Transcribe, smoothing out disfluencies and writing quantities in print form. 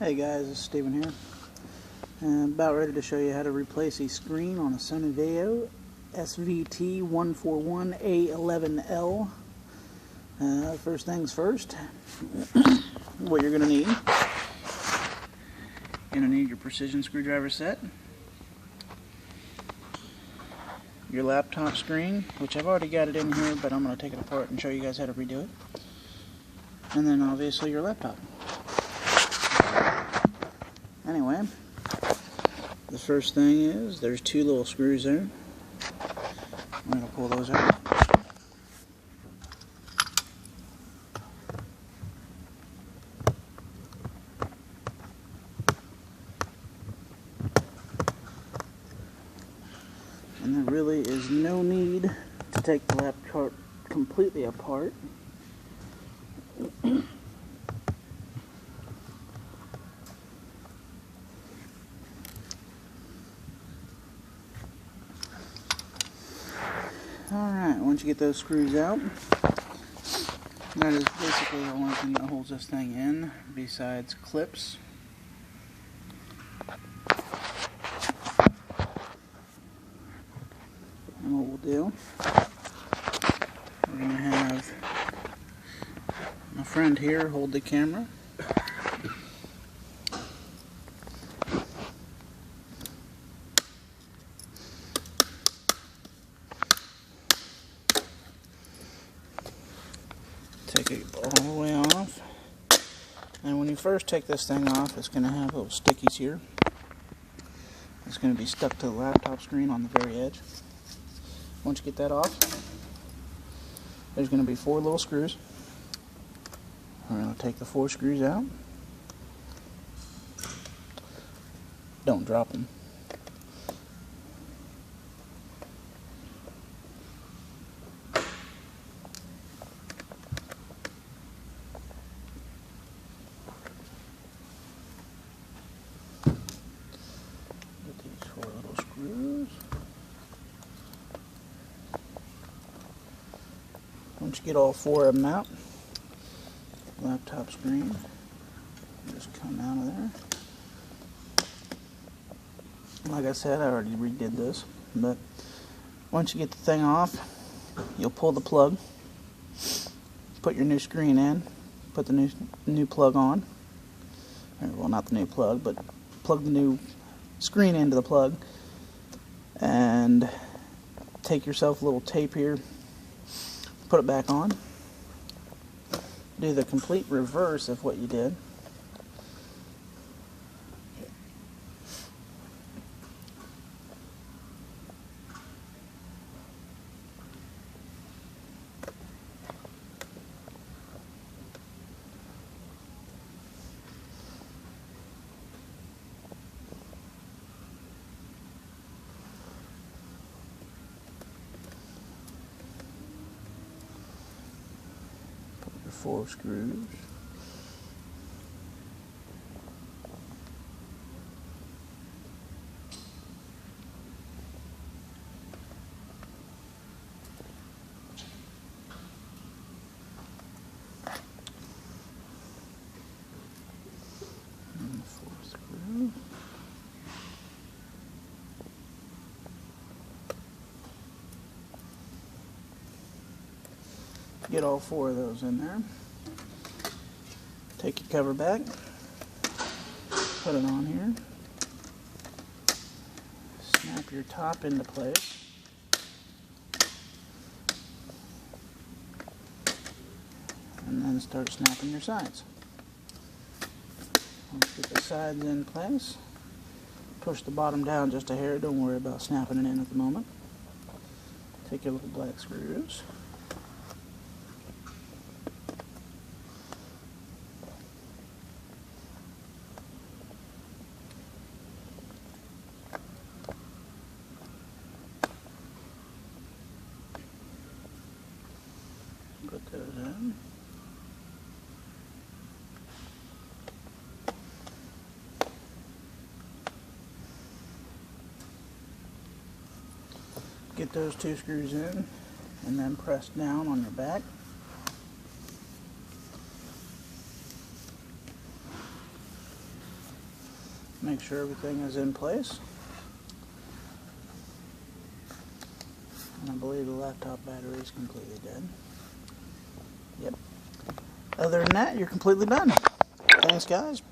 Hey guys, it's Steven here. About ready to show you how to replace a screen on a Sony Vaio SVT141A11L. First things first, what you're going to need. You're going to need your precision screwdriver set, your laptop screen, which I've already got it in here, but I'm going to take it apart and show you guys how to redo it, and then obviously your laptop. Anyway, the first thing is there's two little screws there. I'm going to pull those out. And there really is no need to take the laptop completely apart. Alright, once you get those screws out, that is basically the only thing that holds this thing in, besides clips. And what we'll do, we're going to have my friend here hold the camera. Take it all the way off, and when you first take this thing off, it's going to have little stickies here. It's going to be stuck to the laptop screen on the very edge. Once you get that off, there's going to be 4 little screws. We're going to take the 4 screws out. Don't drop them. Once you get all 4 of them out, laptop screen just come out of there. Like I said, I already redid this, but once you get the thing off, you'll pull the plug, put your new screen in, put the new plug on. Well, not the new plug, but plug the new screen into the plug, and take yourself a little tape here, put it back on. Do the complete reverse of what you did. Put your 4 screws. And the 4th screw. Get all 4 of those in there. Take your cover back, put it on here, snap your top into place, and then start snapping your sides. Once you get the sides in place, push the bottom down just a hair. Don't worry about snapping it in at the moment. Take your little black screws. Put those in. Get those 2 screws in, and then press down on your back. Make sure everything is in place. And I believe the laptop battery is completely dead. Yep. Other than that, you're completely done. Thanks, guys.